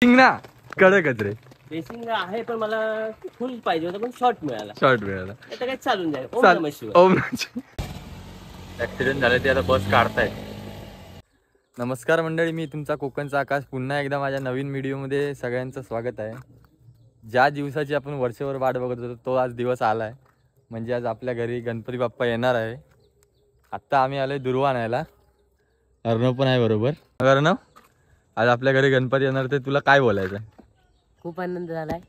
ना कडकच रे. रेसिंग आहे पण मला फुल पाहिजे होतं पण शॉर्ट मिळाला. आता काय चालून जाईल. ओम नमः शिवाय. ओम ऍक्सिडेंट झाले ते आता बस काढताय. नमस्कार मंडळी, मी तुमचा कोकणचा आकाश पुन्हा एकदा माझ्या नवीन व्हिडिओमध्ये सगळ्यांचं स्वागत आहे. ज्या दिवसाची आपण वर्षभर वाट बघत होतो तो आज दिवस आला आहे. म्हणजे आज आपल्या घरी गणपती बाप्पा येणार आहे. आत्ता आम्ही आलोय दुर्वा आणायला. अर्णव पण आहे बरोबर. अर्णव, आज आपल्या घरी गणपती येणार, ते तुला काय बोलायचं? खूप आनंद झालाय.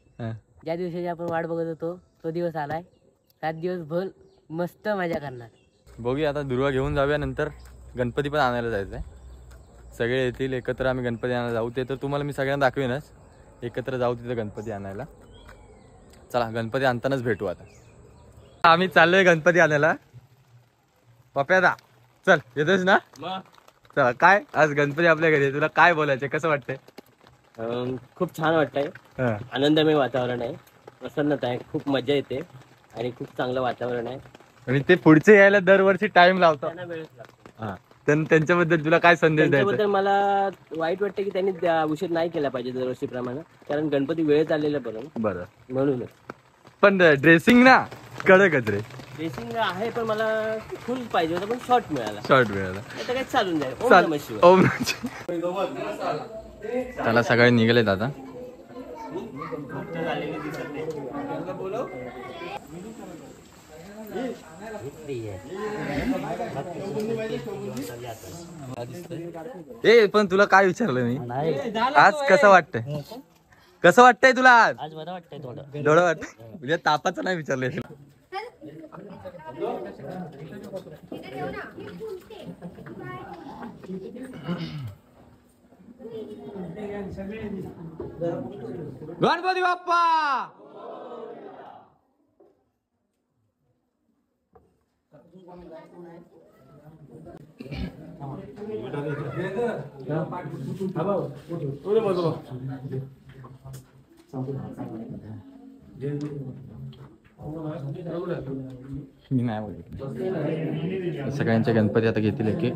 ज्या दिवसाची आपण वाट बघत होतो तो दिवस आलाय. 7 दिवस भर मस्त मजा करणार. बघूया आता दुर्वा घेऊन जाऊया, नंतर गणपती पण आणायला जायचं आहे. सगळे येतील एकत्र, आम्ही गणपती आणायला जाऊ. ते तर तुम्हाला मी सगळ्यांना दाखवेनच. एकत्र जाऊ तिथे गणपती आणायला. चला गणपती आणतानाच भेटू. आता आम्ही चाललोय गणपती आणायला. पप्या चल, येतोस ना? चला, काय आज गणपती आपल्या घरी, तुला काय बोलायचं, कसं वाटतंय? खूप छान वाटतंय. आनंदमय वातावरण आहे, प्रसन्नता आहे, खूप मजा येते आणि खूप चांगलं वातावरण आहे. आणि ते पुढचे यायला दरवर्षी टाइम लावतात, त्यांना वेळच लागतो. त्यांच्याबद्दल तुला काय संदेश द्यायचा? त्याबद्दल मला वाईट वाटतं की त्यांनी उशीर नाही केला पाहिजे दरवर्षीप्रमाणे, कारण गणपती वेळेत आलेला बरं म्हणूनच. पण ड्रेसिंग ना कडकच रे. रेसिंग आहे पण मला फुल पाहिजे होतं पण शॉर्ट मिळाला. आता काय चालून जाईल. ओम नमः शिवाय. ओम त्याला सकाळी निघालेत आता. पण तुला काय विचारलं मी आज, कसं वाटतंय? कसं वाटतंय तुला आज? बरं वाटतंय थोडं. थोडं वाटतंय म्हणजे तापाचं नाही विचारलंय तुला. गणपती बाप्पा मी नाही बघितलं. सगळ्यांचे गणपती आता घेतील एक एक.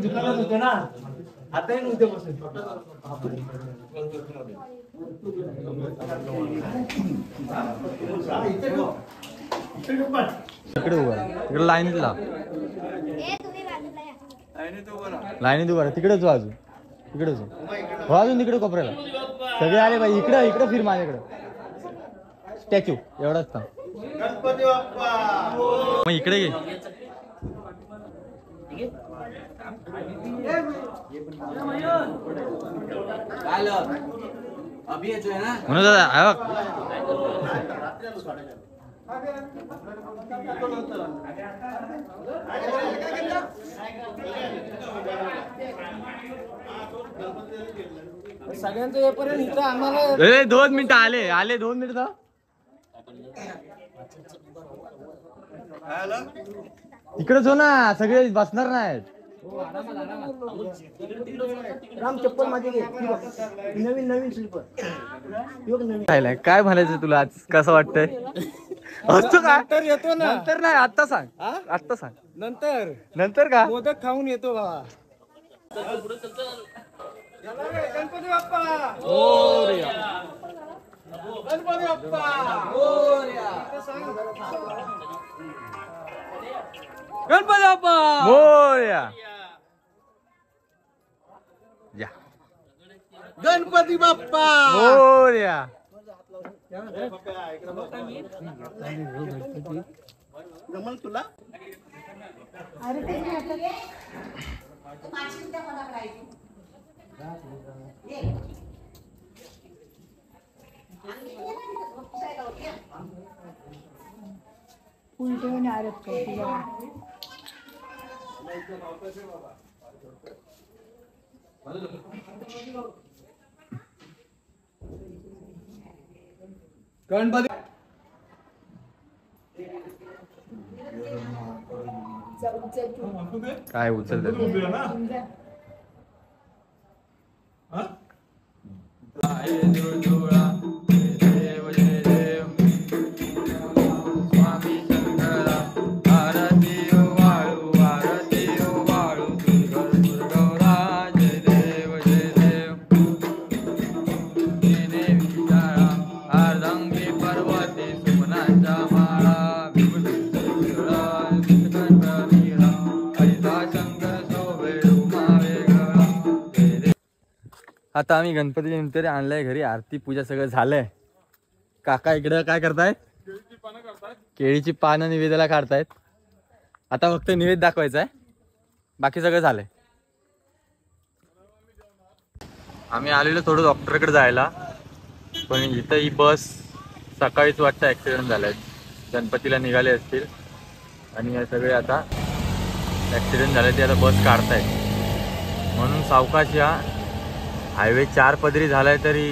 दुकानात होतो ना, आता नव्हते बसून. इकडे उभा, इकडे लाईनीत लाव. लाईनीत उभा, तिकडेच अजून, तिकडेच हो, अजून तिकडे कोपऱ्याला सगळे आले बाई. इकडे इकडे फिर, माझ्याकडे स्टॅच्यू एवढाच थांब. मग इकडे घे. म्हणून दादा सगळ्यांचं येईपर्यंत इथं आम्हाला 2 मिनिटं आले 2 मिनिटं. इकडेच हो ना, सगळे बसणार नाहीत. राम चप्पल माझे घे, नवीन स्लीपर. काय म्हणायचं तुला आज, कसं वाटतंय? असतो का? नंतर येतो ना. नंतर नाही, आत्ता सांग. आत्ता सांग. नंतर का? मोदक खाऊन येतो बाबा. गणपती बाप्पा मोरया. गणपती बाप्पा मोरया. गणपती बाप्पा मोरया. या गणपती बाप्पा मोरया. जमल तुला? गणपती काय उचल आता आम्ही गणपती नंतर आणलाय घरी, आरती पूजा सगळं झालंय. काका इकडं काय करतायत? केळीची पानं निवेदाला काढतायत. आता फक्त निवेद दाखवायचा आहे, बाकी सगळं झालंय. आम्ही आलेलो थोडं डॉक्टरकडे जायला, पण इथं ही बस सकाळीच वाटतं ॲक्सिडेंट झालाय. गणपतीला निघाले असतील आणि हे सगळे आता ॲक्सिडेंट झाले ते आता बस काढतायत. म्हणून सावकाश या. हायवे 4 पदरी झालाय तरी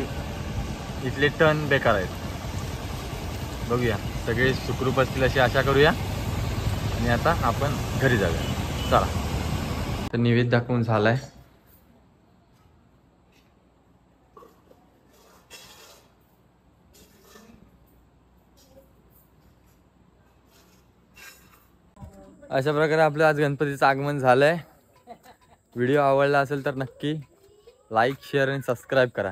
इथले टर्न बेकार आहेत. बघूया, सगळे सुखरूप असतील अशी आशा करूया आणि आता आपण घरी जाऊया. चला. तर निवेद दाखवून झालाय. अशा प्रकारे आपलं आज गणपतीचं आगमन झालंय. व्हिडिओ आवडला असेल तर नक्की लाईक, शेअर आणि सबस्क्राईब करा.